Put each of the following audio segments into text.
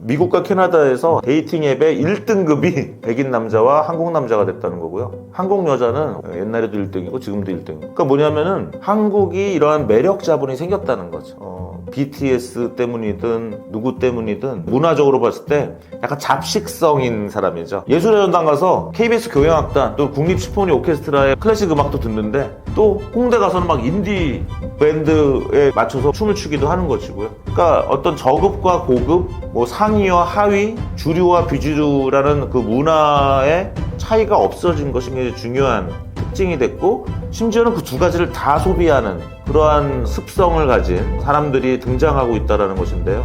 미국과 캐나다에서 데이팅 앱의 1등급이 백인 남자와 한국 남자가 됐다는 거고요. 한국 여자는 옛날에도 1등이고 지금도 1등. 그러니까 뭐냐면은 한국이 이러한 매력 자본이 생겼다는 거죠. BTS 때문이든 누구 때문이든 문화적으로 봤을 때 약간 잡식성인 사람이죠. 예술의 전당 가서 KBS 교향악단 또 국립시포니 오케스트라의 클래식 음악도 듣는데 또 홍대 가서는 막 인디 밴드에 맞춰서 춤을 추기도 하는 것이고요. 그러니까 어떤 저급과 고급, 뭐 상위와 하위, 주류와 비주류라는 그 문화의 차이가 없어진 것이 굉장히 중요한 특징이 됐고, 심지어는 그 두 가지를 다 소비하는 그러한 습성을 가진 사람들이 등장하고 있다는 것인데요.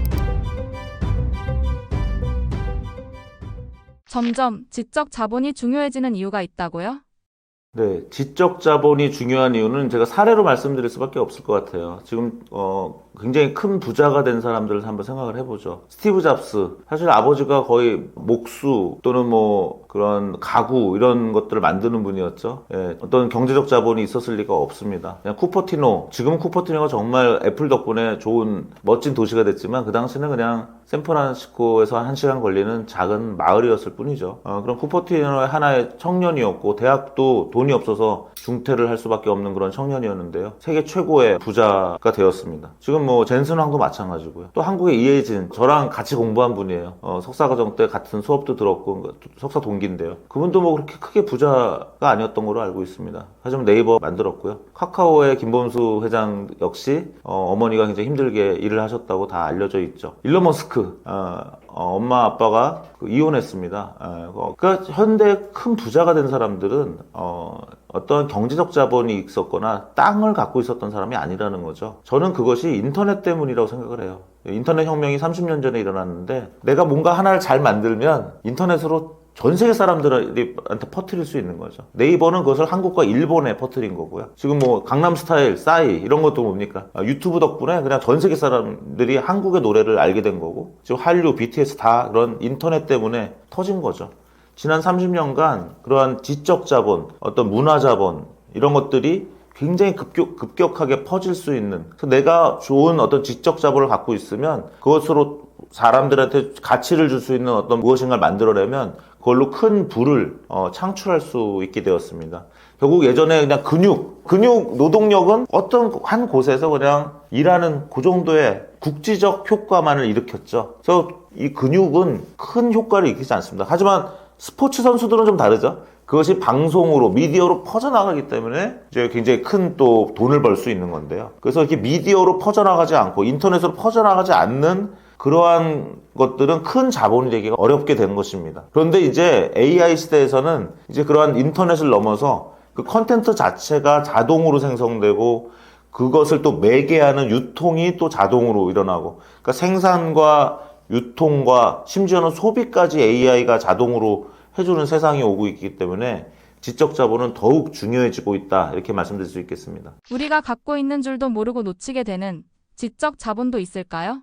점점 지적 자본이 중요해지는 이유가 있다고요? 네, 지적 자본이 중요한 이유는 제가 사례로 말씀드릴 수밖에 없을 것 같아요. 지금 굉장히 큰 부자가 된 사람들을 한번 생각을 해보죠. 스티브 잡스, 사실 아버지가 거의 목수 또는 뭐 그런 가구 이런 것들을 만드는 분이었죠. 예, 어떤 경제적 자본이 있었을 리가 없습니다. 그냥 쿠퍼티노, 지금은 쿠퍼티노가 정말 애플 덕분에 좋은 멋진 도시가 됐지만 그 당시는 그냥 샌프란시스코에서 한 1시간 걸리는 작은 마을이었을 뿐이죠. 그럼 쿠퍼티노의 하나의 청년이었고, 대학도 돈이 없어서 중퇴를 할 수밖에 없는 그런 청년이었는데요. 세계 최고의 부자가 되었습니다. 지금 뭐 젠슨 황도 마찬가지고요. 또 한국의 이혜진, 저랑 같이 공부한 분이에요. 석사과정 때 같은 수업도 들었고 석사 동기인데요. 그분도 뭐 그렇게 크게 부자가 아니었던 걸로 알고 있습니다. 하지만 네이버 만들었고요. 카카오의 김범수 회장 역시 어머니가 굉장히 힘들게 일을 하셨다고 다 알려져 있죠. 일론 머스크, 엄마 아빠가 이혼했습니다. 그러니까 현대 큰 부자가 된 사람들은 어떤 경제적 자본이 있었거나 땅을 갖고 있었던 사람이 아니라는 거죠. 저는 그것이 인터넷 때문이라고 생각을 해요. 인터넷 혁명이 30년 전에 일어났는데 내가 뭔가 하나를 잘 만들면 인터넷으로 전 세계 사람들한테 퍼뜨릴 수 있는 거죠. 네이버는 그것을 한국과 일본에 퍼뜨린 거고요. 지금 뭐 강남스타일, 싸이 이런 것도 뭡니까? 유튜브 덕분에 그냥 전 세계 사람들이 한국의 노래를 알게 된 거고, 지금 한류, BTS 다 그런 인터넷 때문에 터진 거죠. 지난 30년간 그러한 지적 자본, 어떤 문화 자본 이런 것들이 굉장히 급격하게 퍼질 수 있는, 내가 좋은 어떤 지적 자본을 갖고 있으면 그것으로 사람들한테 가치를 줄 수 있는 어떤 무엇인가를 만들어내면 그걸로 큰 부를 창출할 수 있게 되었습니다. 결국 예전에 그냥 근육 노동력은 어떤 한 곳에서 그냥 일하는 그 정도의 국지적 효과만을 일으켰죠. 그래서 이 근육은 큰 효과를 일으키지 않습니다. 하지만 스포츠 선수들은 좀 다르죠. 그것이 방송으로, 미디어로 퍼져나가기 때문에 이제 굉장히 큰 또 돈을 벌 수 있는 건데요. 그래서 이렇게 미디어로 퍼져나가지 않고 인터넷으로 퍼져나가지 않는 그러한 것들은 큰 자본이 되기가 어렵게 되는 것입니다. 그런데 이제 AI 시대에서는 이제 그러한 인터넷을 넘어서 그 컨텐츠 자체가 자동으로 생성되고 그것을 또 매개하는 유통이 또 자동으로 일어나고, 그러니까 생산과 유통과 심지어는 소비까지 AI가 자동으로 해주는 세상이 오고 있기 때문에 지적 자본은 더욱 중요해지고 있다, 이렇게 말씀드릴 수 있겠습니다. 우리가 갖고 있는 줄도 모르고 놓치게 되는 지적 자본도 있을까요?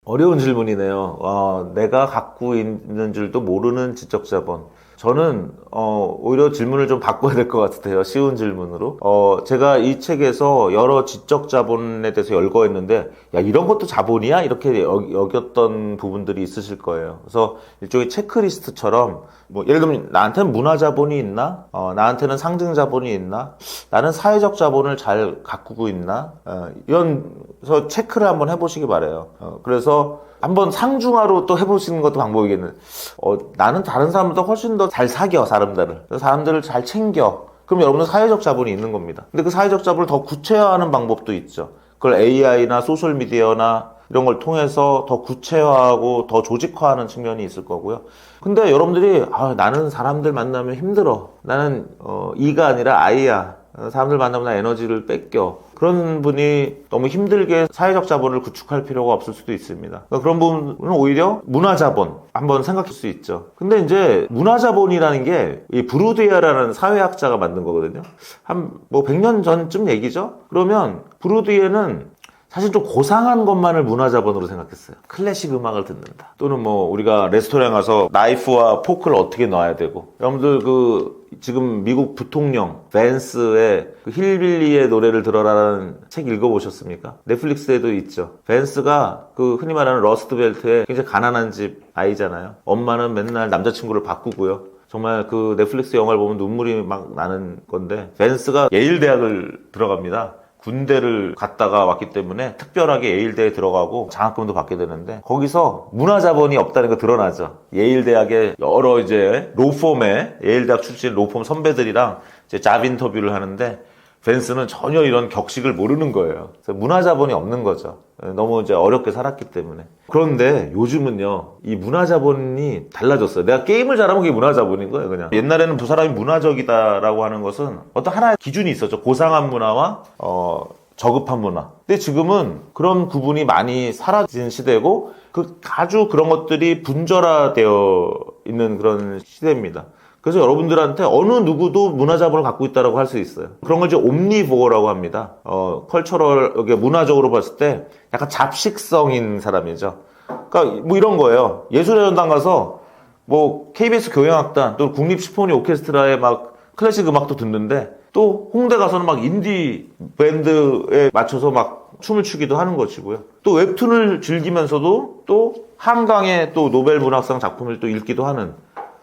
어려운 질문이네요. 내가 갖고 있는 줄도 모르는 지적 자본. 저는 오히려 질문을 좀 바꿔야 될 것 같아요. 쉬운 질문으로. 제가 이 책에서 여러 지적 자본에 대해서 열거했는데, 야, 이런 것도 자본이야? 이렇게 여겼던 부분들이 있으실 거예요. 그래서 일종의 체크리스트처럼, 뭐 예를 들면 나한테는 문화 자본이 있나? 나한테는 상징 자본이 있나? 나는 사회적 자본을 잘 가꾸고 있나? 이런,서 체크를 한번 해보시기 바래요. 그래서 한번 상중하로 또 해보시는 것도 방법이겠네. 나는 다른 사람보다 훨씬 더 잘 사겨, 사람들을 잘 챙겨. 그럼 여러분은 사회적 자본이 있는 겁니다. 근데 그 사회적 자본을 더 구체화하는 방법도 있죠. 그걸 AI나 소셜미디어나 이런 걸 통해서 더 구체화하고 더 조직화하는 측면이 있을 거고요. 근데 여러분들이 나는 사람들 만나면 힘들어. 나는 E가 아니라 I야. 사람들 만나면 나 에너지를 뺏겨. 그런 분이 너무 힘들게 사회적 자본을 구축할 필요가 없을 수도 있습니다. 그러니까 그런 부분은 오히려 문화 자본 한번 생각할 수 있죠. 근데 이제 문화 자본이라는 게 이 브루디에라는 사회학자가 만든 거거든요. 한 뭐 100년 전쯤 얘기죠. 그러면 브루디에는 사실 좀 고상한 것만을 문화자본으로 생각했어요. 클래식 음악을 듣는다. 또는 뭐 우리가 레스토랑 가서 나이프와 포크를 어떻게 놔야 되고. 여러분들 지금 미국 부통령 밴스의 그 힐빌리의 노래를 들어라라는 책 읽어보셨습니까? 넷플릭스에도 있죠. 밴스가 그 흔히 말하는 러스트벨트의 굉장히 가난한 집 아이잖아요. 엄마는 맨날 남자친구를 바꾸고요. 정말 그 넷플릭스 영화를 보면 눈물이 막 나는 건데, 밴스가 예일 대학을 들어갑니다. 군대를 갔다가 왔기 때문에 특별하게 예일대에 들어가고 장학금도 받게 되는데, 거기서 문화자본이 없다는 거 드러나죠. 예일대학의 여러 이제 로펌의 예일대학 출신 로펌 선배들이랑 이제 잡 인터뷰를 하는데, 벤스는 전혀 이런 격식을 모르는 거예요. 그래서 문화자본이 없는 거죠. 너무 이제 어렵게 살았기 때문에. 그런데 요즘은요, 이 문화자본이 달라졌어요. 내가 게임을 잘하면 그게 문화자본인 거예요, 그냥. 옛날에는 두 사람이 문화적이다라고 하는 것은 어떤 하나의 기준이 있었죠. 고상한 문화와 저급한 문화. 근데 지금은 그런 구분이 많이 사라진 시대고, 아주 그런 것들이 분절화되어 있는 그런 시대입니다. 그래서 여러분들한테 어느 누구도 문화자본을 갖고 있다고 할 수 있어요. 그런 걸 이제 옴니보어라고 합니다. 컬처럴, 이게 문화적으로 봤을 때 약간 잡식성인 사람이죠. 그러니까 뭐 이런 거예요. 예술의 전당 가서 뭐 KBS 교향악단 또 국립시포니 오케스트라의 막 클래식 음악도 듣는데, 또 홍대 가서는 막 인디 밴드에 맞춰서 막 춤을 추기도 하는 것이고요. 또 웹툰을 즐기면서도 또 한강의 또 노벨 문학상 작품을 또 읽기도 하는,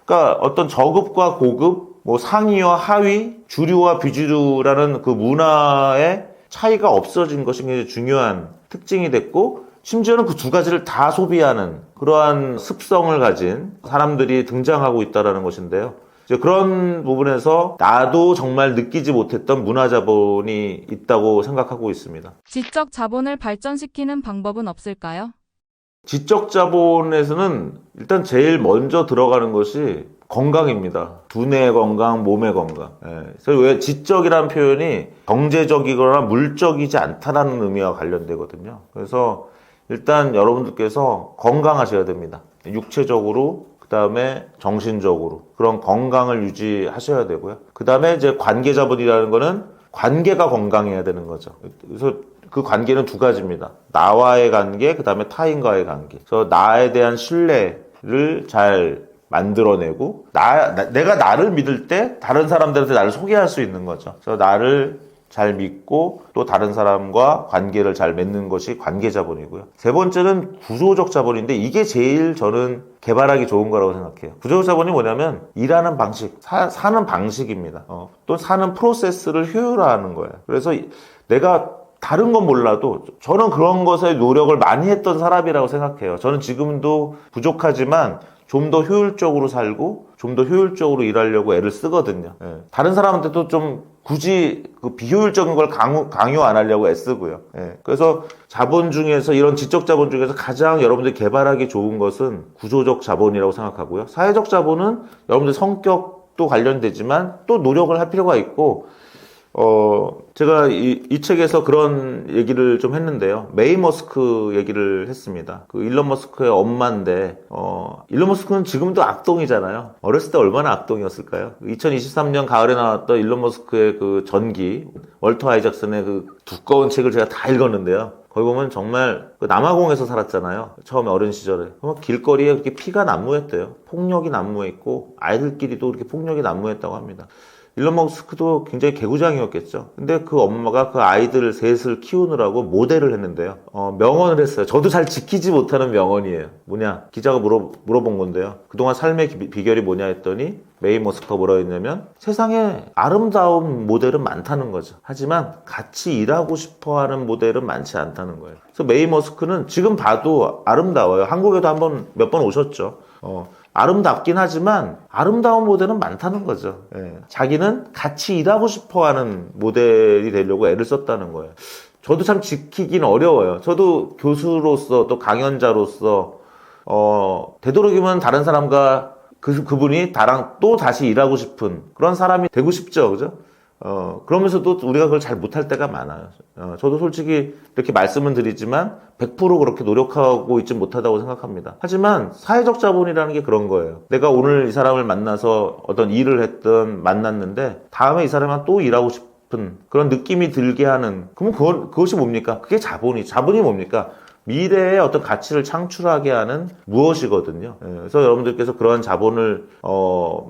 그러니까 어떤 저급과 고급, 뭐 상위와 하위, 주류와 비주류라는 그 문화의 차이가 없어진 것이 굉장히 중요한 특징이 됐고, 심지어는 그 두 가지를 다 소비하는 그러한 습성을 가진 사람들이 등장하고 있다는 것인데요. 이제 그런 부분에서 나도 정말 느끼지 못했던 문화자본이 있다고 생각하고 있습니다. 지적 자본을 발전시키는 방법은 없을까요? 지적 자본에서는 일단 제일 먼저 들어가는 것이 건강입니다. 두뇌의 건강, 몸의 건강. 그래서 왜 지적이라는 표현이 경제적이거나 물적이지 않다라는 의미와 관련되거든요. 그래서 일단 여러분들께서 건강하셔야 됩니다. 육체적으로, 그 다음에 정신적으로 그런 건강을 유지하셔야 되고요. 그 다음에 이제 관계 자본이라는 거는 관계가 건강해야 되는 거죠. 그래서 그 관계는 두 가지입니다. 나와의 관계, 그 다음에 타인과의 관계. 그래서 나에 대한 신뢰를 잘 만들어내고, 내가 나를 믿을 때 다른 사람들한테 나를 소개할 수 있는 거죠. 그래서 나를 잘 믿고 또 다른 사람과 관계를 잘 맺는 것이 관계 자본이고요. 세 번째는 구조적 자본인데, 이게 제일 저는 개발하기 좋은 거라고 생각해요. 구조적 자본이 뭐냐면 일하는 방식, 사는 방식입니다. 또 사는 프로세스를 효율화하는 거예요. 그래서 내가 다른 건 몰라도 저는 그런 것에 노력을 많이 했던 사람이라고 생각해요. 저는 지금도 부족하지만 좀 더 효율적으로 살고 좀 더 효율적으로 일하려고 애를 쓰거든요. 다른 사람한테도 좀 굳이 그 비효율적인 걸 강요 안 하려고 애쓰고요. 그래서 자본 중에서, 이런 지적 자본 중에서 가장 여러분들이 개발하기 좋은 것은 구조적 자본이라고 생각하고요. 사회적 자본은 여러분들 성격도 관련되지만 또 노력을 할 필요가 있고, 제가 이 책에서 그런 얘기를 좀 했는데요. 메이 머스크 얘기를 했습니다. 그 일론 머스크의 엄마인데, 일론 머스크는 지금도 악동이잖아요. 어렸을 때 얼마나 악동이었을까요? 2023년 가을에 나왔던 일론 머스크의 그 전기, 월터 아이작슨의 그 두꺼운 책을 제가 다 읽었는데요. 거기 보면 정말 그 남아공에서 살았잖아요. 처음에 어린 시절에. 길거리에 그렇게 피가 난무했대요. 폭력이 난무했고, 아이들끼리도 그렇게 폭력이 난무했다고 합니다. 일론 머스크도 굉장히 개구장이었겠죠. 근데 그 엄마가 그 아이들 셋을 키우느라고 모델을 했는데요. 명언을 했어요. 저도 잘 지키지 못하는 명언이에요. 뭐냐? 기자가 물어본 건데요. 그동안 삶의 비결이 뭐냐 했더니 메이 머스크가 뭐라고 했냐면, 세상에 아름다운 모델은 많다는 거죠. 하지만 같이 일하고 싶어하는 모델은 많지 않다는 거예요. 그래서 메이 머스크는 지금 봐도 아름다워요. 한국에도 몇 번 오셨죠. 아름답긴 하지만 아름다운 모델은 많다는 거죠. 자기는 같이 일하고 싶어하는 모델이 되려고 애를 썼다는 거예요. 저도 참 지키긴 어려워요. 저도 교수로서 또 강연자로서 되도록이면 다른 사람과 그분이 나랑 또 다시 일하고 싶은 그런 사람이 되고 싶죠. 그죠? 그러면서도 우리가 그걸 잘 못할 때가 많아요. 저도 솔직히 이렇게 말씀은 드리지만 100% 그렇게 노력하고 있지 못하다고 생각합니다. 하지만 사회적 자본이라는 게 그런 거예요. 내가 오늘 이 사람을 만나서 어떤 일을 했든 만났는데 다음에 이 사람이랑 또 일하고 싶은 그런 느낌이 들게 하는, 그러면 그것이 뭡니까? 그게 자본이 뭡니까? 미래의 어떤 가치를 창출하게 하는 무엇이거든요. 그래서 여러분들께서 그러한 자본을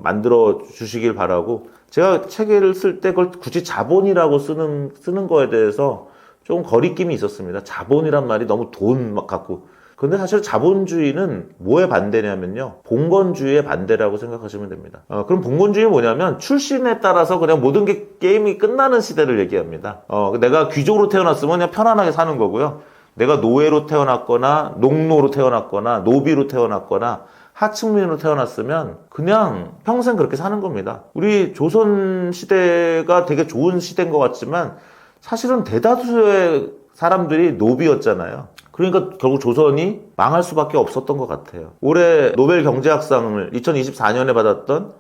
만들어 주시길 바라고, 제가 책을 쓸 때 그걸 굳이 자본이라고 쓰는 거에 대해서 좀 거리낌이 있었습니다. 자본이란 말이 너무 돈 막 같고. 근데 사실 자본주의는 뭐에 반대냐면요, 봉건주의의 반대라고 생각하시면 됩니다. 그럼 봉건주의 뭐냐면 출신에 따라서 그냥 모든 게 게임이 끝나는 시대를 얘기합니다. 내가 귀족으로 태어났으면 그냥 편안하게 사는 거고요. 내가 노예로 태어났거나 농노로 태어났거나 노비로 태어났거나 하층민으로 태어났으면 그냥 평생 그렇게 사는 겁니다. 우리 조선 시대가 되게 좋은 시대인 것 같지만 사실은 대다수의 사람들이 노비였잖아요. 그러니까 결국 조선이 망할 수밖에 없었던 것 같아요. 올해 노벨 경제학상을 2024년에 받았던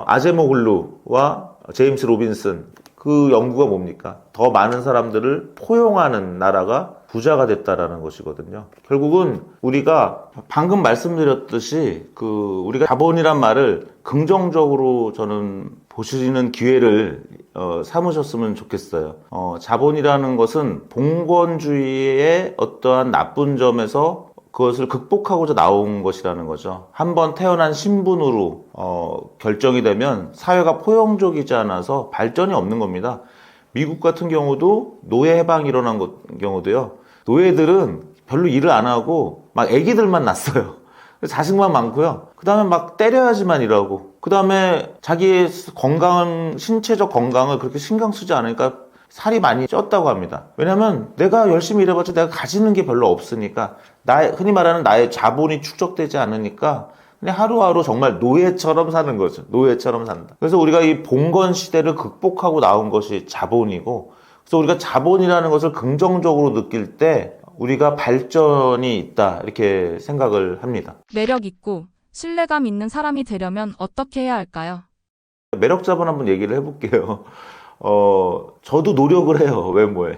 아제모글루와 제임스 로빈슨, 그 연구가 뭡니까? 더 많은 사람들을 포용하는 나라가 부자가 됐다라는 것이거든요. 결국은 우리가 방금 말씀드렸듯이 우리가 자본이란 말을 긍정적으로 저는 보시는 기회를 삼으셨으면 좋겠어요. 자본이라는 것은 봉건주의의 어떠한 나쁜 점에서 그것을 극복하고자 나온 것이라는 거죠. 한번 태어난 신분으로 결정이 되면 사회가 포용적이지 않아서 발전이 없는 겁니다. 미국 같은 경우도 노예 해방이 일어난 경우도요, 노예들은 별로 일을 안 하고 막 애기들만 낳았어요. 자식만 많고요. 그 다음에 막 때려야지만 일하고, 그 다음에 자기의 신체적 건강을 그렇게 신경 쓰지 않으니까 살이 많이 쪘다고 합니다. 왜냐면 내가 열심히 일해봤자 내가 가지는 게 별로 없으니까, 흔히 말하는 나의 자본이 축적되지 않으니까 그냥 하루하루 정말 노예처럼 사는 거죠. 노예처럼 산다. 그래서 우리가 이 봉건 시대를 극복하고 나온 것이 자본이고, 그래서 우리가 자본이라는 것을 긍정적으로 느낄 때 우리가 발전이 있다, 이렇게 생각을 합니다. 매력 있고 신뢰감 있는 사람이 되려면 어떻게 해야 할까요? 매력 자본 한번 얘기를 해볼게요. 저도 노력을 해요, 외모에.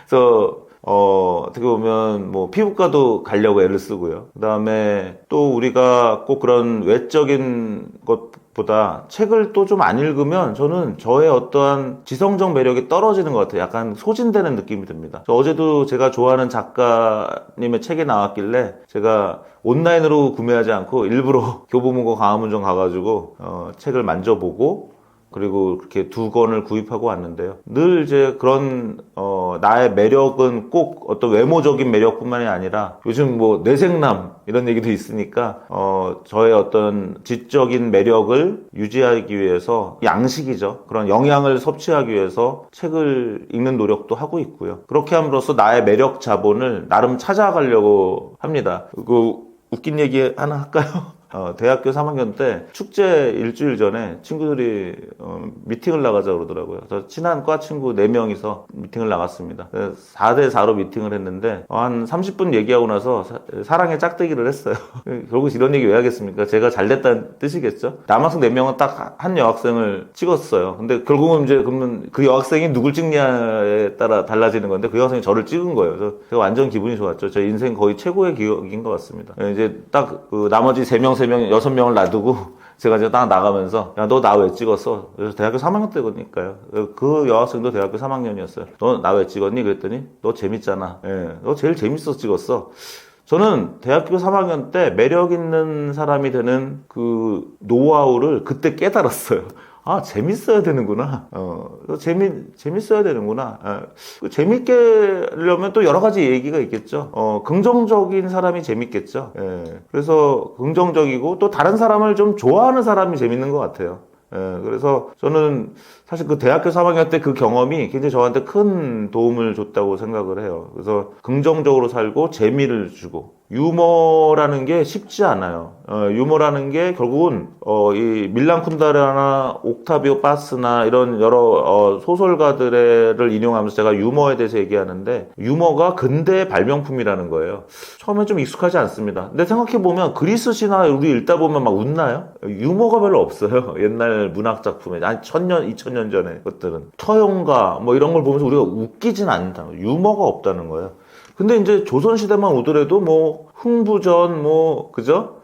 그래서 어떻게 보면 뭐 피부과도 가려고 애를 쓰고요. 그 다음에 또 우리가 꼭 그런 외적인 것보다 책을 또 좀 안 읽으면 저는 저의 어떠한 지성적 매력이 떨어지는 것 같아요. 약간 소진되는 느낌이 듭니다. 어제도 제가 좋아하는 작가님의 책이 나왔길래 제가 온라인으로 구매하지 않고 일부러 교보문고 광화문점 가가지고 책을 만져보고, 그리고 그렇게 2권을 구입하고 왔는데요. 늘 이제 그런 나의 매력은 꼭 어떤 외모적인 매력뿐만이 아니라 요즘 뭐 뇌생남 이런 얘기도 있으니까 저의 어떤 지적인 매력을 유지하기 위해서 양식이죠. 그런 영양을 섭취하기 위해서 책을 읽는 노력도 하고 있고요. 그렇게 함으로써 나의 매력 자본을 나름 찾아가려고 합니다. 웃긴 얘기 하나 할까요? 대학교 3학년 때 축제 일주일 전에 친구들이 미팅을 나가자 그러더라고요. 저 친한 과 친구 4명이서 미팅을 나갔습니다. 4대4로 미팅을 했는데 한 30분 얘기하고 나서 사랑의 짝대기를 했어요. 결국 이런 얘기 왜 하겠습니까? 제가 잘 됐다는 뜻이겠죠? 남학생 4명은 딱 한 여학생을 찍었어요. 근데 결국은 이제 그러면 그 여학생이 누굴 찍냐에 따라 달라지는 건데, 그 여학생이 저를 찍은 거예요. 그래서 제가 완전 기분이 좋았죠. 제 인생 거의 최고의 기억인 것 같습니다. 이제 딱 나머지 3명, 6명을 놔두고 제가 이제 딱 나가면서, 야, 너 나 왜 찍었어? 그래서 대학교 3학년 때니까요. 그 여학생도 대학교 3학년이었어요. 너 나 왜 찍었니? 그랬더니 너 재밌잖아. 너 제일 재밌어서 찍었어. 저는 대학교 3학년 때 매력 있는 사람이 되는 그 노하우를 그때 깨달았어요. 아, 재밌어야 되는구나. 재밌어야 되는구나. 재밌게 하려면 또 여러 가지 얘기가 있겠죠. 긍정적인 사람이 재밌겠죠. 그래서 긍정적이고 또 다른 사람을 좀 좋아하는 사람이 재밌는 것 같아요. 그래서 저는 사실 그 대학교 3학년 때 그 경험이 굉장히 저한테 큰 도움을 줬다고 생각을 해요. 그래서 긍정적으로 살고 재미를 주고, 유머라는 게 쉽지 않아요. 유머라는 게 결국은 이 밀란 쿤데라나 옥타비오 파스나 이런 여러 소설가들을 인용하면서 제가 유머에 대해서 얘기하는데, 유머가 근대의 발명품이라는 거예요. 처음엔 좀 익숙하지 않습니다. 근데 생각해보면 그리스 신화 우리 읽다 보면 막 웃나요? 유머가 별로 없어요. 옛날 문학 작품에 한 1000년, 2000년 전에 것들은 처용가 뭐 이런 걸 보면서 우리가 웃기진 않다. 유머가 없다는 거예요. 근데 이제 조선시대만 오더라도 뭐 흥부전 그죠?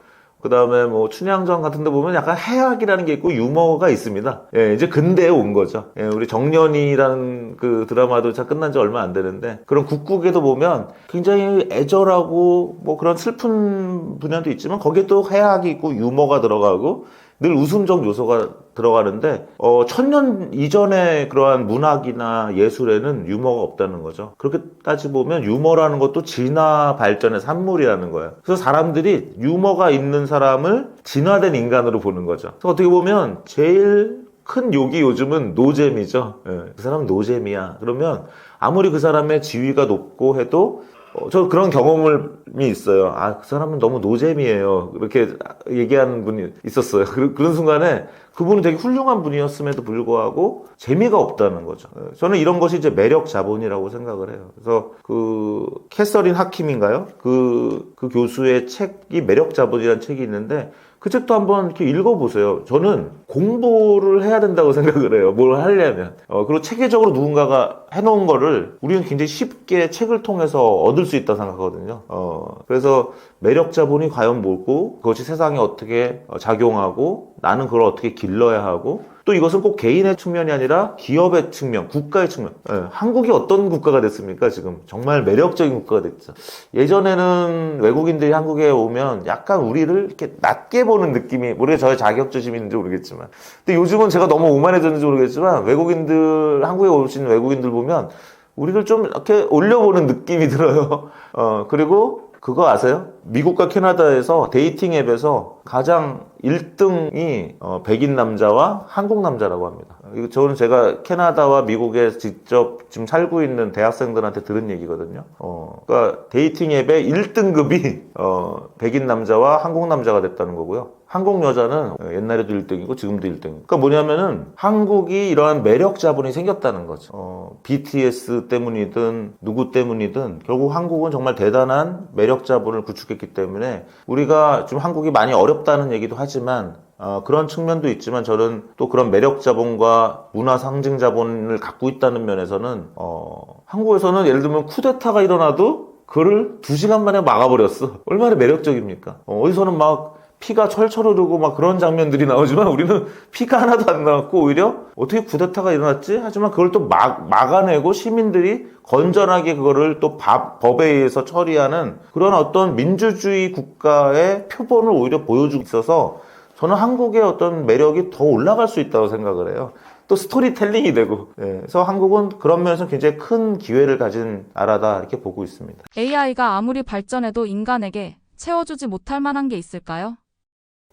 그 다음에 뭐 춘향전 같은 데 보면 약간 해학이라는 게 있고 유머가 있습니다. 예, 이제 근대에 온 거죠. 예, 우리 정년이라는 그 드라마도 자 끝난 지 얼마 안 되는데 그런 국국에도 보면 굉장히 애절하고 뭐 그런 슬픈 분야도 있지만 거기에 또 해학이 있고 유머가 들어가고 늘 웃음적 요소가 들어가는데 1000년 이전의 그러한 문학이나 예술에는 유머가 없다는 거죠. 그렇게 따지보면 유머라는 것도 진화 발전의 산물이라는 거예요. 그래서 사람들이 유머가 있는 사람을 진화된 인간으로 보는 거죠. 그래서 어떻게 보면 제일 큰 욕이 요즘은 노잼이죠. 예, 그 사람은 노잼이야. 그러면 아무리 그 사람의 지위가 높고 해도 저 그런 경험이 있어요. 아, 그 사람은 너무 노잼이에요. 이렇게 얘기하는 분이 있었어요. 그런 순간에 그분은 되게 훌륭한 분이었음에도 불구하고 재미가 없다는 거죠. 저는 이런 것이 이제 매력 자본이라고 생각을 해요. 그래서 그 캐서린 하킴인가요? 그 교수의 책이 매력 자본이라는 책이 있는데 그 책도 한번 이렇게 읽어보세요. 저는 공부를 해야 된다고 생각을 해요. 뭘 하려면. 그리고 체계적으로 누군가가 해놓은 거를 우리는 굉장히 쉽게 책을 통해서 얻을 수 있다고 생각하거든요. 그래서 매력 자본이 과연 뭘고, 그것이 세상에 어떻게 작용하고, 나는 그걸 어떻게 길러야 하고, 또 이것은 꼭 개인의 측면이 아니라 기업의 측면, 국가의 측면. 한국이 어떤 국가가 됐습니까, 지금? 정말 매력적인 국가가 됐죠. 예전에는 외국인들이 한국에 오면 약간 우리를 이렇게 낮게 보는 느낌이, 모르겠어요. 저의 자격지심이 있는지 모르겠지만. 근데 요즘은 제가 너무 오만해졌는지 모르겠지만, 한국에 오신 외국인들 보면, 우리를 좀 이렇게 올려보는 느낌이 들어요. 그리고 그거 아세요? 미국과 캐나다에서 데이팅 앱에서 가장 1등이 백인 남자와 한국 남자라고 합니다. 이거 저는 제가 캐나다와 미국에 직접 지금 살고 있는 대학생들한테 들은 얘기거든요. 그러니까 데이팅 앱의 1등급이 백인 남자와 한국 남자가 됐다는 거고요. 한국 여자는 옛날에도 1등이고 지금도 1등. 그러니까 뭐냐면은 한국이 이러한 매력 자본이 생겼다는 거죠. BTS 때문이든 누구 때문이든 결국 한국은 정말 대단한 매력 자본을 구축했기 때문에 우리가 좀 한국이 많이 어렵다는 얘기도 하지만 그런 측면도 있지만 저는 또 그런 매력 자본과 문화 상징 자본을 갖고 있다는 면에서는 한국에서는 예를 들면 쿠데타가 일어나도 그를 2시간 만에 막아버렸어. 얼마나 매력적입니까? 어디서는 막 피가 철철 흐르고 막 그런 장면들이 나오지만 우리는 피가 하나도 안 나왔고 오히려 어떻게 쿠데타가 일어났지? 하지만 그걸 또 막아내고 시민들이 건전하게 그거를 또 법에 의해서 처리하는 그런 어떤 민주주의 국가의 표본을 오히려 보여주고 있어서 저는 한국의 어떤 매력이 더 올라갈 수 있다고 생각을 해요. 또 스토리텔링이 되고. 그래서 한국은 그런 면에서 굉장히 큰 기회를 가진 나라다 이렇게 보고 있습니다. AI가 아무리 발전해도 인간에게 채워주지 못할 만한 게 있을까요?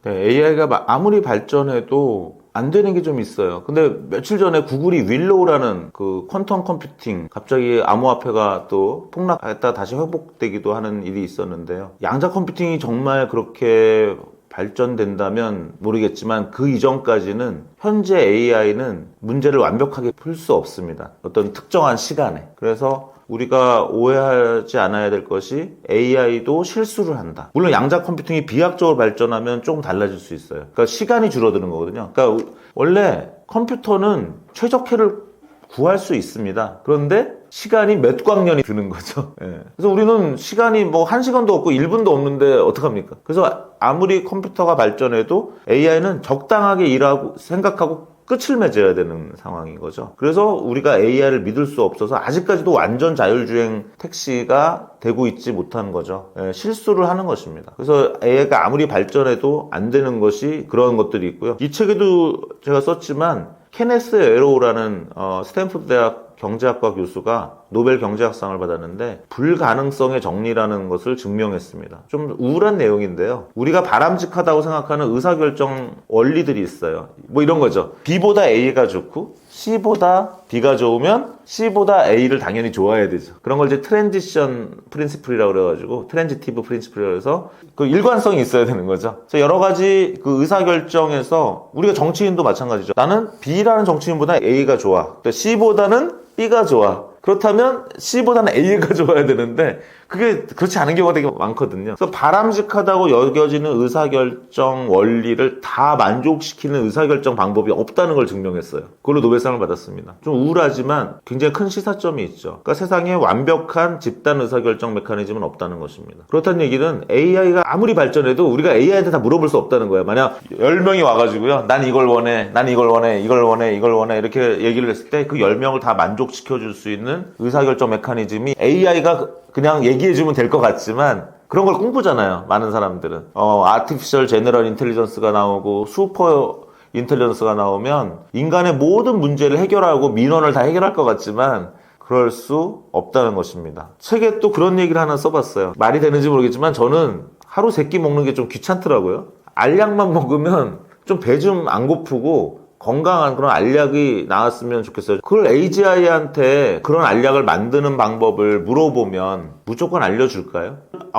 네, AI가 아무리 발전해도 안 되는 게 좀 있어요. 근데 며칠 전에 구글이 윌로우라는 그 퀀텀 컴퓨팅 갑자기 암호화폐가 또 폭락했다 다시 회복되기도 하는 일이 있었는데요. 양자 컴퓨팅이 정말 그렇게 발전된다면 모르겠지만 그 이전까지는 현재 AI는 문제를 완벽하게 풀 수 없습니다. 어떤 특정한 시간에. 그래서 우리가 오해하지 않아야 될 것이 AI도 실수를 한다. 물론 양자 컴퓨팅이 비약적으로 발전하면 조금 달라질 수 있어요. 그러니까 시간이 줄어드는 거거든요. 그러니까 원래 컴퓨터는 최적화를 구할 수 있습니다. 그런데 시간이 몇 광년이 드는 거죠. 그래서 우리는 시간이 뭐 1시간도 없고 1분도 없는데 어떡합니까? 그래서 아무리 컴퓨터가 발전해도 AI는 적당하게 일하고 생각하고 끝을 맺어야 되는 상황인 거죠. 그래서 우리가 AI를 믿을 수 없어서 아직까지도 완전 자율주행 택시가 되고 있지 못하는 거죠. 실수를 하는 것입니다. 그래서 AI가 아무리 발전해도 안 되는 것이 그런 것들이 있고요. 이 책에도 제가 썼지만 케네스 에로우라는 스탠포드 대학 경제학과 교수가 노벨 경제학상을 받았는데 불가능성의 정리라는 것을 증명했습니다. 좀 우울한 내용인데요. 우리가 바람직하다고 생각하는 의사결정 원리들이 있어요. 뭐 이런 거죠. B보다 A가 좋고 C보다 B가 좋으면 C보다 A를 당연히 좋아해야 되죠. 그런 걸 이제 트랜지션 프린시플이라고 그래가지고 트랜지티브 프린시플이라고 해서 그 일관성이 있어야 되는 거죠. 그래서 여러 가지 그 의사결정에서 우리가 정치인도 마찬가지죠. 나는 B라는 정치인보다 A가 좋아. C보다는 B가 좋아. 그렇다면 C보다는 A가 좋아야 되는데 그게 그렇지 않은 경우가 되게 많거든요. 그래서 바람직하다고 여겨지는 의사결정 원리를 다 만족시키는 의사결정 방법이 없다는 걸 증명했어요. 그걸로 노벨상을 받았습니다. 좀 우울하지만 굉장히 큰 시사점이 있죠. 그러니까 세상에 완벽한 집단 의사결정 메커니즘은 없다는 것입니다. 그렇다는 얘기는 AI가 아무리 발전해도 우리가 AI한테 다 물어볼 수 없다는 거예요. 만약 10명이 와가지고요. 난 이걸 원해, 난 이걸 원해, 이걸 원해, 이걸 원해 이렇게 얘기를 했을 때 그 10명을 다 만족시켜줄 수 있는 의사결정 메커니즘이 AI가 그냥 얘기해주면 될 것 같지만 그런 걸 꿈꾸잖아요. 많은 사람들은. 아티피셜 제너럴 인텔리전스가 나오고 슈퍼 인텔리전스가 나오면 인간의 모든 문제를 해결하고 민원을 다 해결할 것 같지만 그럴 수 없다는 것입니다. 책에 또 그런 얘기를 하나 써봤어요. 말이 되는지 모르겠지만 저는 하루 3끼 먹는 게 좀 귀찮더라고요. 알약만 먹으면 좀 배 좀 안 고프고 건강한 그런 알약이 나왔으면 좋겠어요. 그걸 AGI한테 그런 알약을 만드는 방법을 물어보면 무조건 알려줄까요?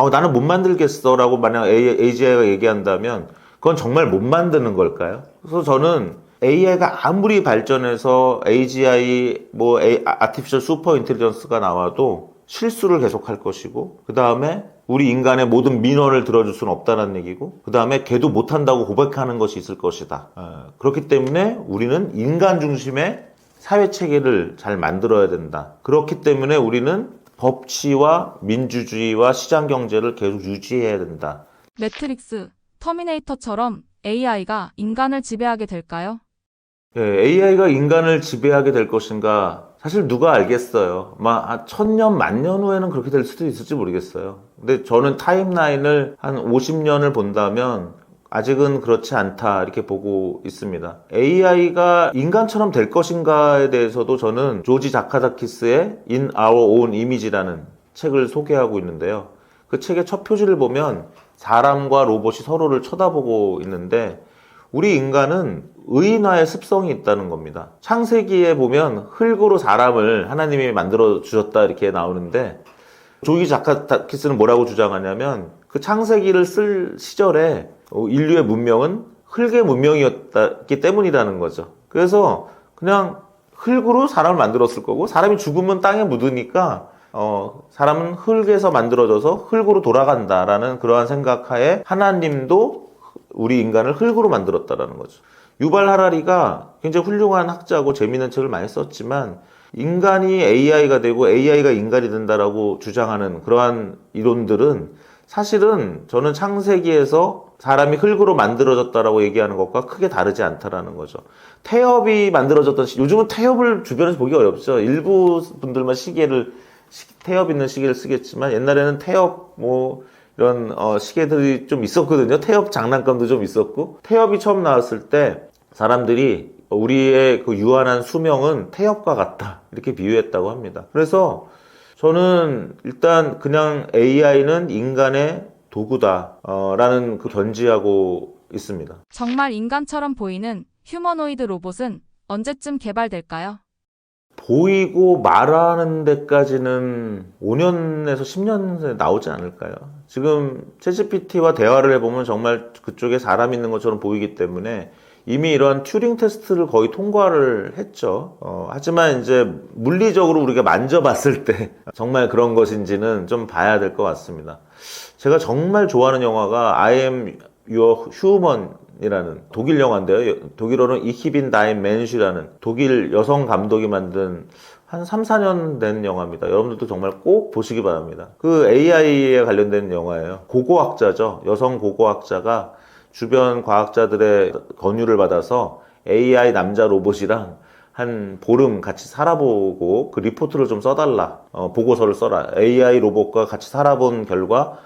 나는 못 만들겠어 라고 만약 AGI가 얘기한다면 그건 정말 못 만드는 걸까요? 그래서 저는 AI가 아무리 발전해서 AGI, 아티피셜 슈퍼 인텔리전스가 나와도 실수를 계속할 것이고 그 다음에 우리 인간의 모든 민원을 들어줄 수는 없다는 얘기고 그 다음에 걔도 못한다고 고백하는 것이 있을 것이다. 그렇기 때문에 우리는 인간 중심의 사회체계를 잘 만들어야 된다. 그렇기 때문에 우리는 법치와 민주주의와 시장경제를 계속 유지해야 된다. 매트릭스, 터미네이터처럼 AI가 인간을 지배하게 될까요? AI가 인간을 지배하게 될 것인가? 사실 누가 알겠어요. 1000년, 10,000년 후에는 그렇게 될 수도 있을지 모르겠어요. 근데 저는 타임라인을 한 50년을 본다면 아직은 그렇지 않다 이렇게 보고 있습니다. AI가 인간처럼 될 것인가에 대해서도 저는 조지 자카다키스의 In Our Own Image라는 책을 소개하고 있는데요. 그 책의 첫 표지를 보면 사람과 로봇이 서로를 쳐다보고 있는데 우리 인간은 의인화의 습성이 있다는 겁니다. 창세기에 보면 흙으로 사람을 하나님이 만들어 주셨다 이렇게 나오는데 조지 자카다키스는 뭐라고 주장하냐면 그 창세기를 쓸 시절에 인류의 문명은 흙의 문명이었기 때문이라는 거죠. 그래서 그냥 흙으로 사람을 만들었을 거고 사람이 죽으면 땅에 묻으니까 사람은 흙에서 만들어져서 흙으로 돌아간다라는 그러한 생각하에 하나님도 우리 인간을 흙으로 만들었다라는 거죠. 유발 하라리가 굉장히 훌륭한 학자고 재미있는 책을 많이 썼지만 인간이 AI가 되고 AI가 인간이 된다라고 주장하는 그러한 이론들은 사실은 저는 창세기에서 사람이 흙으로 만들어졌다라고 얘기하는 것과 크게 다르지 않다라는 거죠. 태엽이 만들어졌던 요즘은 태엽을 주변에서 보기 어렵죠. 일부 분들만 태엽 있는 시계를 쓰겠지만 옛날에는 태엽 이런 시계들이 좀 있었거든요. 태엽 장난감도 좀 있었고 태엽이 처음 나왔을 때 사람들이 우리의 그 유한한 수명은 태엽과 같다 이렇게 비유했다고 합니다. 그래서 저는 일단 그냥 AI는 인간의 도구다 라는 그 견지하고 있습니다. 정말 인간처럼 보이는 휴머노이드 로봇은 언제쯤 개발될까요? 보이고 말하는 데까지는 5년에서 10년 나오지 않을까요? 지금 챗GPT와 대화를 해보면 정말 그쪽에 사람 있는 것처럼 보이기 때문에 이미 이러한 튜링 테스트를 거의 통과를 했죠. 하지만 이제 물리적으로 우리가 만져봤을 때 정말 그런 것인지는 좀 봐야 될 것 같습니다. 제가 정말 좋아하는 영화가 I am your human 이라는 독일 영화인데요. 독일어는 Ich bin dein Mensch라는 독일 여성 감독이 만든 한 3, 4년 된 영화입니다. 여러분들도 정말 꼭 보시기 바랍니다. 그 AI에 관련된 영화예요. 고고학자죠. 여성 고고학자가 주변 과학자들의 권유를 받아서 AI 남자 로봇이랑 한 보름 같이 살아보고 그 리포트를 좀 써달라. 보고서를 써라. AI 로봇과 같이 살아본 결과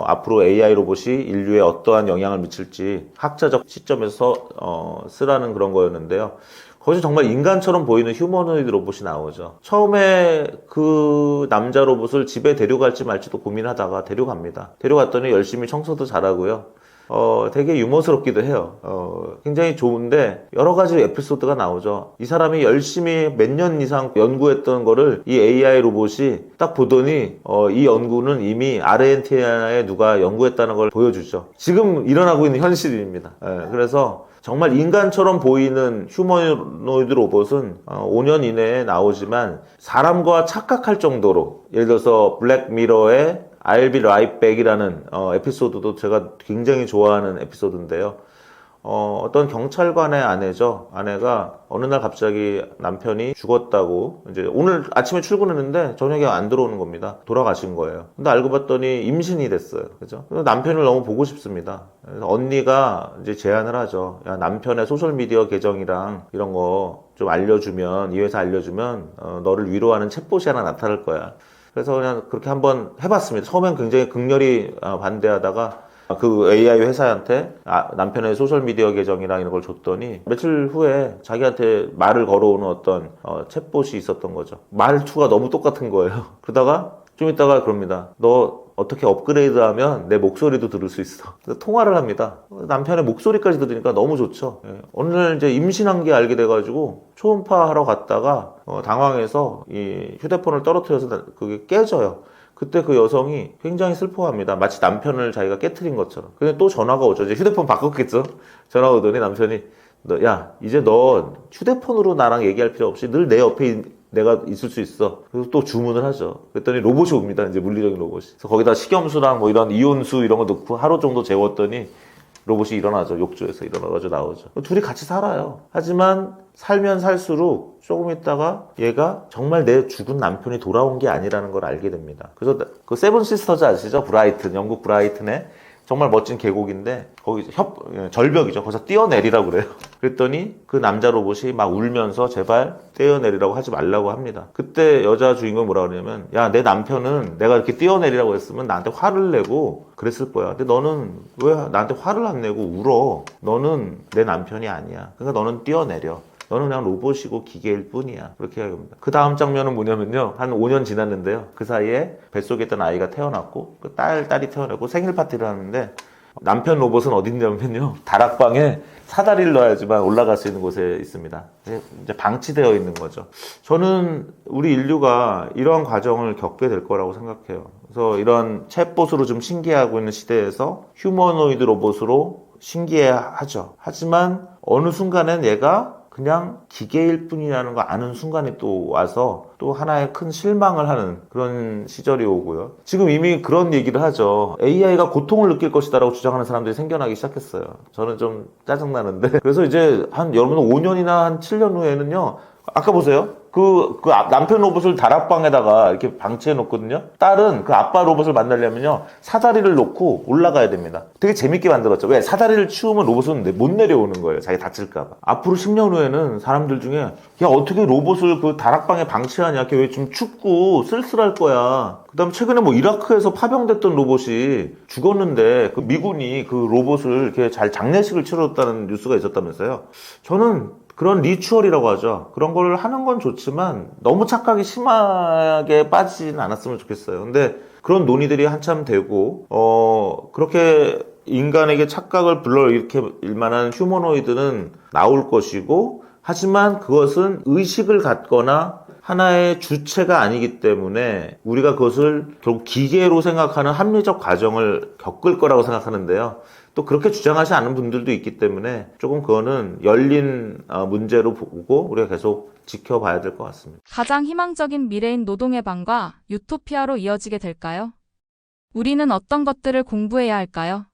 앞으로 AI 로봇이 인류에 어떠한 영향을 미칠지 학자적 시점에서 쓰라는 그런 거였는데요. 거기서 정말 인간처럼 보이는 휴머노이드 로봇이 나오죠. 처음에 그 남자 로봇을 집에 데려갈지 말지도 고민하다가 데려갑니다. 데려갔더니 열심히 청소도 잘하고요. 되게 유머스럽기도 해요. 굉장히 좋은데 여러 가지 에피소드가 나오죠. 이 사람이 열심히 몇 년 이상 연구했던 거를 이 AI 로봇이 딱 보더니 이 연구는 이미 아르헨티나에 누가 연구했다는 걸 보여주죠. 지금 일어나고 있는 현실입니다. 그래서 정말 인간처럼 보이는 휴머노이드 로봇은 5년 이내에 나오지만 사람과 착각할 정도로 예를 들어서 블랙미러의 I'll be right back이라는 에피소드도 제가 굉장히 좋아하는 에피소드인데요. 어떤 경찰관의 아내죠. 아내가 어느 날 갑자기 남편이 죽었다고 이제 오늘 아침에 출근했는데 저녁에 안 들어오는 겁니다. 돌아가신 거예요. 근데 알고 봤더니 임신이 됐어요. 그죠? 남편을 너무 보고 싶습니다. 그래서 언니가 이제 제안을 하죠. 야, 남편의 소셜미디어 계정이랑 이런 거 좀 알려주면, 이 회사 알려주면 너를 위로하는 챗봇이 하나 나타날 거야. 그래서 그냥 그렇게 한번 해봤습니다. 처음엔 굉장히 극렬히 반대하다가 그 AI 회사한테 남편의 소셜미디어 계정이랑 이런 걸 줬더니 며칠 후에 자기한테 말을 걸어오는 어떤 챗봇이 있었던 거죠. 말투가 너무 똑같은 거예요. 그러다가 좀 있다가 그럽니다. 너 어떻게 업그레이드하면 내 목소리도 들을 수 있어. 그래서 통화를 합니다. 남편의 목소리까지 들으니까 너무 좋죠. 어느 날 이제 임신한 게 알게 돼가지고 초음파하러 갔다가 당황해서 이 휴대폰을 떨어뜨려서 그게 깨져요. 그때 그 여성이 굉장히 슬퍼합니다. 마치 남편을 자기가 깨트린 것처럼. 근데 또 전화가 오죠. 이제 휴대폰 바꿨겠죠? 전화가 오더니 남편이 야, 이제 너 휴대폰으로 나랑 얘기할 필요 없이 늘 내 옆에 내가 있을 수 있어. 그래서 또 주문을 하죠. 그랬더니 로봇이 옵니다. 이제 물리적인 로봇이. 그래서 거기다 식염수랑 뭐 이런 이온수 이런 거 넣고 하루 정도 재웠더니 로봇이 일어나죠. 욕조에서 일어나가지고 나오죠. 둘이 같이 살아요. 하지만 살면 살수록 조금 있다가 얘가 정말 내 죽은 남편이 돌아온 게 아니라는 걸 알게 됩니다. 그래서 그 세븐 시스터즈 아시죠? 브라이튼, 영국 브라이튼의 정말 멋진 계곡인데 거기 절벽이죠. 거기서 뛰어내리라고 그래요. 그랬더니 그 남자 로봇이 막 울면서 제발 뛰어내리라고 하지 말라고 합니다. 그때 여자 주인공이 뭐라 그러냐면 야, 내 남편은 내가 이렇게 뛰어내리라고 했으면 나한테 화를 내고 그랬을 거야. 근데 너는 왜 나한테 화를 안 내고 울어? 너는 내 남편이 아니야. 그러니까 너는 뛰어내려. 너는 그냥 로봇이고 기계일 뿐이야. 그렇게 이야기합니다. 그 다음 장면은 뭐냐면요. 한 5년 지났는데요. 그 사이에 뱃속에 있던 아이가 태어났고 그 딸이 태어나고 생일 파티를 하는데 남편 로봇은 어디 있냐면요. 다락방에 사다리를 넣어야지만 올라갈 수 있는 곳에 있습니다. 이제 방치되어 있는 거죠. 저는 우리 인류가 이러한 과정을 겪게 될 거라고 생각해요. 그래서 이런 챗봇으로 좀 신기해하고 있는 시대에서 휴머노이드 로봇으로 신기해하죠. 하지만 어느 순간엔 얘가 그냥 기계일 뿐이라는 거 아는 순간이 또 와서 또 하나의 큰 실망을 하는 그런 시절이 오고요. 지금 이미 그런 얘기를 하죠. AI가 고통을 느낄 것이다라고 주장하는 사람들이 생겨나기 시작했어요. 저는 좀 짜증나는데. 그래서 이제 여러분 5년이나 한 7년 후에는요. 아까 보세요. 그 남편 로봇을 다락방에다가 이렇게 방치해 놓거든요. 딸은 그 아빠 로봇을 만나려면요. 사다리를 놓고 올라가야 됩니다. 되게 재밌게 만들었죠. 왜? 사다리를 치우면 로봇은 못 내려오는 거예요. 자기 다칠까봐. 앞으로 10년 후에는 사람들 중에 야, 어떻게 로봇을 그 다락방에 방치하냐. 걔 왜 좀 춥고 쓸쓸할 거야. 그 다음에 최근에 뭐 이라크에서 파병됐던 로봇이 죽었는데 그 미군이 그 로봇을 이렇게 잘 장례식을 치렀다는 뉴스가 있었다면서요. 저는 그런 리추얼이라고 하죠. 그런 걸 하는 건 좋지만 너무 착각이 심하게 빠지진 않았으면 좋겠어요. 근데 그런 논의들이 한참 되고 그렇게 인간에게 착각을 불러일으킬 만한 휴머노이드는 나올 것이고 하지만 그것은 의식을 갖거나 하나의 주체가 아니기 때문에 우리가 그것을 결국 기계로 생각하는 합리적 과정을 겪을 거라고 생각하는데요. 또 그렇게 주장하지 않은 분들도 있기 때문에 조금 그거는 열린 문제로 보고 우리가 계속 지켜봐야 될 것 같습니다. 가장 희망적인 미래인 노동 해방과 유토피아로 이어지게 될까요? 우리는 어떤 것들을 공부해야 할까요?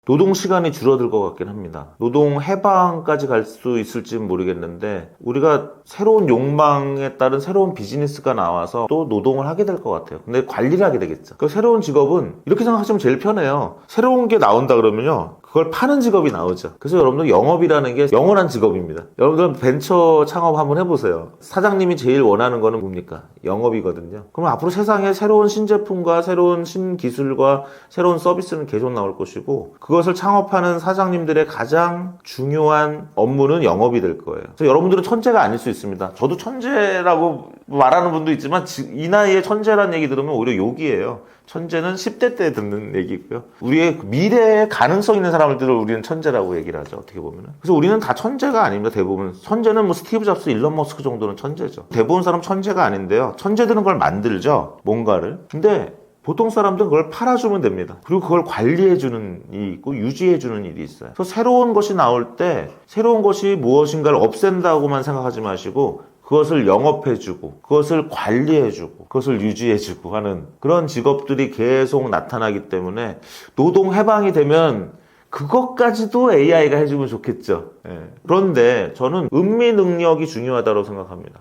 노동 시간이 줄어들 것 같긴 합니다. 노동 해방까지 갈 수 있을지는 모르겠는데 우리가 새로운 욕망에 따른 새로운 비즈니스가 나와서 또 노동을 하게 될 것 같아요. 근데 관리를 하게 되겠죠. 그 새로운 직업은 이렇게 생각하시면 제일 편해요. 새로운 게 나온다 그러면요. 그걸 파는 직업이 나오죠. 그래서 여러분들 영업이라는 게 영원한 직업입니다. 여러분들 벤처 창업 한번 해보세요. 사장님이 제일 원하는 거는 뭡니까? 영업이거든요. 그럼 앞으로 세상에 새로운 신제품과 새로운 신기술과 새로운 서비스는 계속 나올 것이고 그것을 창업하는 사장님들의 가장 중요한 업무는 영업이 될 거예요. 그래서 여러분들은 천재가 아닐 수 있습니다. 저도 천재라고 말하는 분도 있지만 이 나이에 천재라는 얘기 들으면 오히려 욕이에요. 천재는 10대 때 듣는 얘기고요. 우리의 미래에 가능성 있는 사람들을 우리는 천재라고 얘기를 하죠. 어떻게 보면은. 그래서 우리는 다 천재가 아닙니다. 대부분. 천재는 뭐 스티브 잡스, 일론 머스크 정도는 천재죠. 대부분 사람 천재가 아닌데요. 천재들은 그걸 만들죠. 뭔가를. 근데 보통 사람들은 그걸 팔아주면 됩니다. 그리고 그걸 관리해주는 일이 있고 유지해주는 일이 있어요. 그래서 새로운 것이 나올 때 새로운 것이 무엇인가를 없앤다고만 생각하지 마시고 그것을 영업해주고, 그것을 관리해주고, 그것을 유지해주고 하는 그런 직업들이 계속 나타나기 때문에 노동 해방이 되면 그것까지도 AI가 해주면 좋겠죠. 예. 그런데 저는 음미 능력이 중요하다고 생각합니다.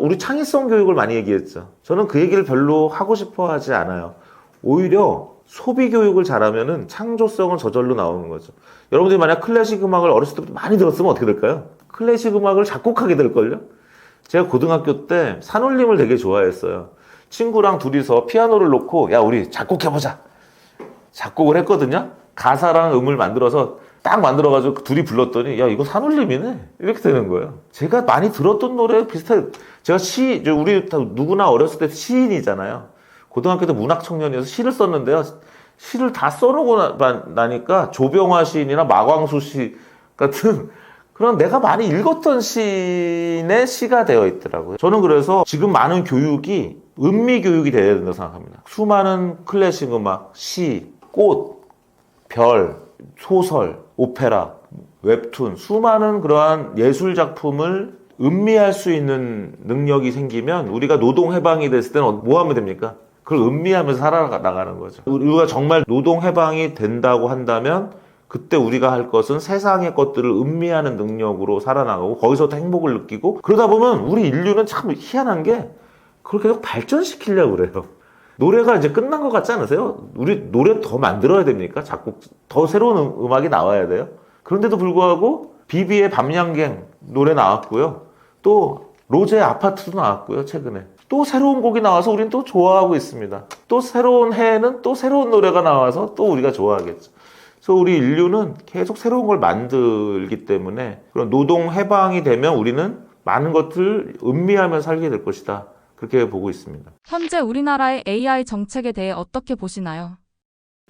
우리 창의성 교육을 많이 얘기했죠. 저는 그 얘기를 별로 하고 싶어 하지 않아요. 오히려 소비 교육을 잘하면은 창조성은 저절로 나오는 거죠. 여러분들이 만약 클래식 음악을 어렸을 때부터 많이 들었으면 어떻게 될까요? 클래식 음악을 작곡하게 될걸요? 제가 고등학교 때 산울림을 되게 좋아했어요. 친구랑 둘이서 피아노를 놓고 야 우리 작곡해보자. 작곡을 했거든요. 가사랑 음을 만들어서 딱 만들어가지고 둘이 불렀더니 야 이거 산울림이네 이렇게 되는 거예요. 제가 많이 들었던 노래 비슷해요. 제가 우리 다 누구나 어렸을 때 시인이잖아요. 고등학교 때 문학청년이어서 시를 썼는데요. 시를 다 써놓고 나니까 조병화 시인이나 마광수 시 같은 그런 내가 많이 읽었던 시인의 시가 되어 있더라고요. 저는 그래서 지금 많은 교육이 음미 교육이 되어야 된다고 생각합니다. 수많은 클래식 음악, 시, 꽃, 별, 소설, 오페라, 웹툰, 수많은 그러한 예술 작품을 음미할 수 있는 능력이 생기면 우리가 노동 해방이 됐을 때는 뭐 하면 됩니까? 그걸 음미하면서 살아나가는 거죠. 우리가 정말 노동 해방이 된다고 한다면 그때 우리가 할 것은 세상의 것들을 음미하는 능력으로 살아나가고 거기서 행복을 느끼고 그러다 보면 우리 인류는 참 희한한 게 그걸 계속 발전시키려고 그래요. 노래가 이제 끝난 것 같지 않으세요? 우리 노래 더 만들어야 됩니까? 더 새로운 음악이 나와야 돼요? 그런데도 불구하고 비비의 밤양갱 노래 나왔고요. 또 로제의 아파트도 나왔고요. 최근에. 또 새로운 곡이 나와서 우리는 또 좋아하고 있습니다. 또 새로운 해에는 또 새로운 노래가 나와서 또 우리가 좋아하겠죠. 그래서 우리 인류는 계속 새로운 걸 만들기 때문에 그런 노동 해방이 되면 우리는 많은 것들을 음미하며 살게 될 것이다. 그렇게 보고 있습니다. 현재 우리나라의 AI 정책에 대해 어떻게 보시나요?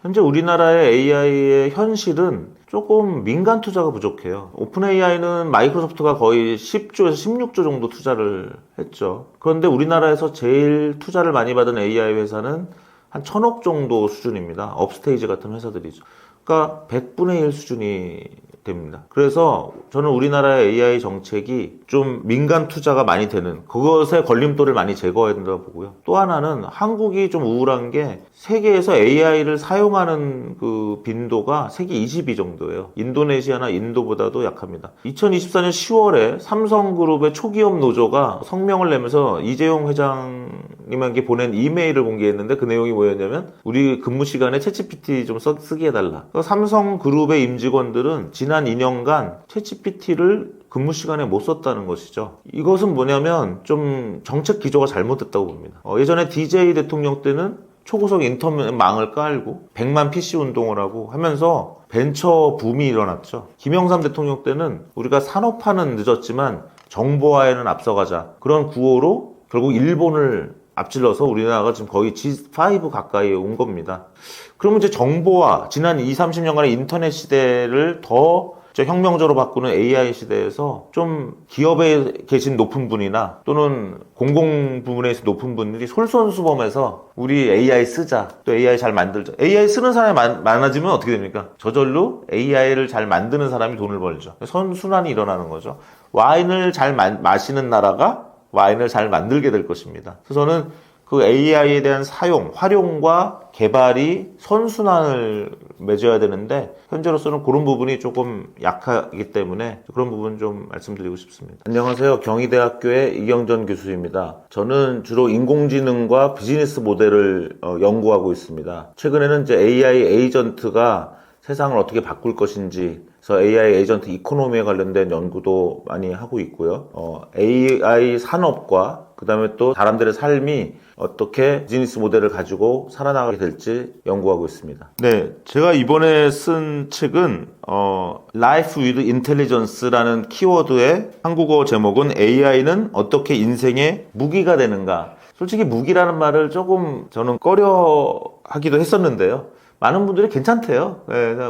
현재 우리나라의 AI의 현실은 조금 민간 투자가 부족해요. 오픈 AI는 마이크로소프트가 거의 10조에서 16조 정도 투자를 했죠. 그런데 우리나라에서 제일 투자를 많이 받은 AI 회사는 한 1000억 정도 수준입니다. 업스테이지 같은 회사들이죠. 그러니까 100분의 1 수준이 됩니다. 그래서 저는 우리나라의 AI 정책이 좀 민간 투자가 많이 되는 그것의 걸림돌을 많이 제거해야 된다고 보고요. 또 하나는 한국이 좀 우울한 게 세계에서 AI를 사용하는 그 빈도가 세계 20위 정도예요. 인도네시아나 인도보다도 약합니다. 2024년 10월에 삼성그룹의 초기업 노조가 성명을 내면서 이재용 회장님에게 보낸 이메일을 공개했는데 그 내용이 뭐였냐면 우리 근무 시간에 챗GPT 좀 쓰게 해달라. 삼성그룹의 임직원들은 지난 2년간 챗GPT를 근무 시간에 못 썼다는 것이죠. 이것은 뭐냐면 좀 정책 기조가 잘못됐다고 봅니다. 예전에 DJ 대통령 때는 초고속 인터넷망을 깔고 100만 PC 운동을 하고 하면서 벤처 붐이 일어났죠. 김영삼 대통령 때는 우리가 산업화는 늦었지만 정보화에는 앞서가자. 그런 구호로 결국 일본을 앞질러서 우리나라가 지금 거의 G5 가까이 온 겁니다. 그러면 이제 정보화, 지난 20, 30년간의 인터넷 시대를 더 혁명적으로 바꾸는 AI 시대에서 좀 기업에 계신 높은 분이나 또는 공공 부문에서 높은 분들이 솔선수범해서 우리 AI 쓰자, 또 AI 잘 만들자. AI 쓰는 사람이 많아지면 어떻게 됩니까? 저절로 AI를 잘 만드는 사람이 돈을 벌죠. 선순환이 일어나는 거죠. 와인을 잘 마시는 나라가 와인을 잘 만들게 될 것입니다. 그래서 저는 그 AI에 대한 사용, 활용과 개발이 선순환을 맺어야 되는데 현재로서는 그런 부분이 조금 약하기 때문에 그런 부분 좀 말씀드리고 싶습니다. 안녕하세요. 경희대학교의 이경전 교수입니다. 저는 주로 인공지능과 비즈니스 모델을 연구하고 있습니다. 최근에는 이제 AI 에이전트가 세상을 어떻게 바꿀 것인지 그래서 AI 에이전트 이코노미에 관련된 연구도 많이 하고 있고요. AI 산업과 그 다음에 또 사람들의 삶이 어떻게 비즈니스 모델을 가지고 살아나가게 될지 연구하고 있습니다. 네, 제가 이번에 쓴 책은 Life with Intelligence라는 키워드의 한국어 제목은 AI는 어떻게 인생의 무기가 되는가. 솔직히 무기라는 말을 조금 저는 꺼려 하기도 했었는데요. 많은 분들이 괜찮대요.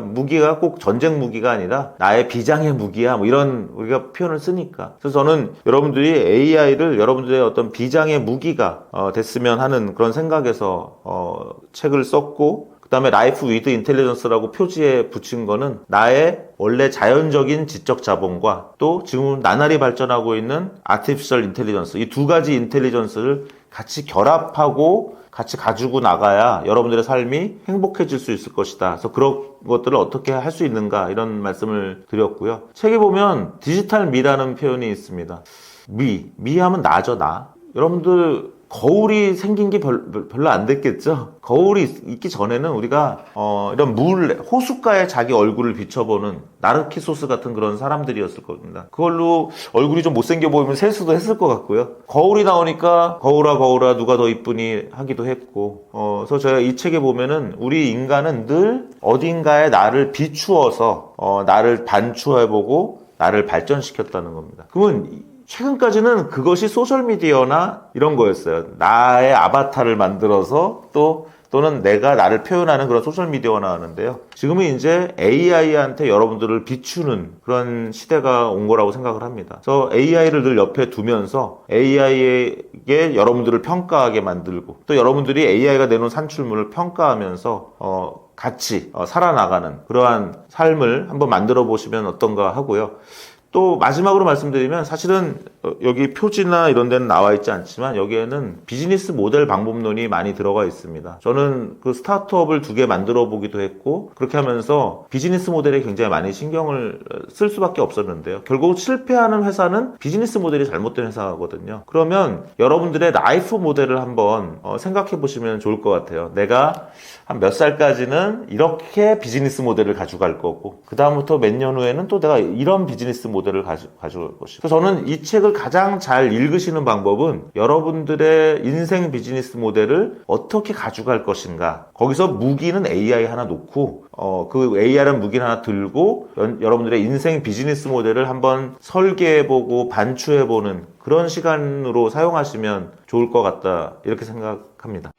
무기가 꼭 전쟁 무기가 아니라 나의 비장의 무기야. 뭐 이런 우리가 표현을 쓰니까. 그래서 저는 여러분들이 AI를 여러분들의 어떤 비장의 무기가 됐으면 하는 그런 생각에서 책을 썼고 그다음에 라이프 위드 인텔리전스라고 표지에 붙인 거는 나의 원래 자연적인 지적 자본과 또 지금 나날이 발전하고 있는 아티피셜 인텔리전스, 이 두 가지 인텔리전스를 같이 결합하고 같이 가지고 나가야 여러분들의 삶이 행복해질 수 있을 것이다. 그래서 그런 것들을 어떻게 할 수 있는가 이런 말씀을 드렸고요. 책에 보면 디지털 미라는 표현이 있습니다. 미 하면 나죠, 나. 여러분들 거울이 생긴 게 별로 안 됐겠죠? 거울이 있기 전에는 우리가 이런 호숫가에 자기 얼굴을 비춰보는 나르키소스 같은 그런 사람들이었을 겁니다. 그걸로 얼굴이 좀 못생겨 보이면 셀 수도 했을 것 같고요. 거울이 나오니까 거울아 누가 더 이쁘니 하기도 했고 그래서 제가 이 책에 보면은 우리 인간은 늘 어딘가에 나를 비추어서 나를 반추해보고 나를 발전시켰다는 겁니다. 그러면 최근까지는 그것이 소셜미디어나 이런 거였어요. 나의 아바타를 만들어서 또는 내가 나를 표현하는 그런 소셜미디어가 나왔는데요. 지금은 이제 AI한테 여러분들을 비추는 그런 시대가 온 거라고 생각을 합니다. 그래서 AI를 늘 옆에 두면서 AI에게 여러분들을 평가하게 만들고 또 여러분들이 AI가 내놓은 산출물을 평가하면서 같이 살아나가는 그러한 삶을 한번 만들어 보시면 어떤가 하고요. 또 마지막으로 말씀드리면 사실은 여기 표지나 이런 데는 나와 있지 않지만 여기에는 비즈니스 모델 방법론이 많이 들어가 있습니다. 저는 그 스타트업을 2개 만들어 보기도 했고 그렇게 하면서 비즈니스 모델에 굉장히 많이 신경을 쓸 수밖에 없었는데요. 결국 실패하는 회사는 비즈니스 모델이 잘못된 회사거든요. 그러면 여러분들의 라이프 모델을 한번 생각해 보시면 좋을 것 같아요. 내가 한 몇 살까지는 이렇게 비즈니스 모델을 가져갈 거고 그 다음부터 몇 년 후에는 또 내가 이런 비즈니스 모델을 가져갈 것이고 그래서 저는 이 책을 가장 잘 읽으시는 방법은 여러분들의 인생 비즈니스 모델을 어떻게 가져갈 것인가 거기서 무기는 AI 하나 놓고 그 AI라는 무기를 하나 들고 여러분들의 인생 비즈니스 모델을 한번 설계해보고 반추해보는 그런 시간으로 사용하시면 좋을 것 같다 이렇게 생각합니다.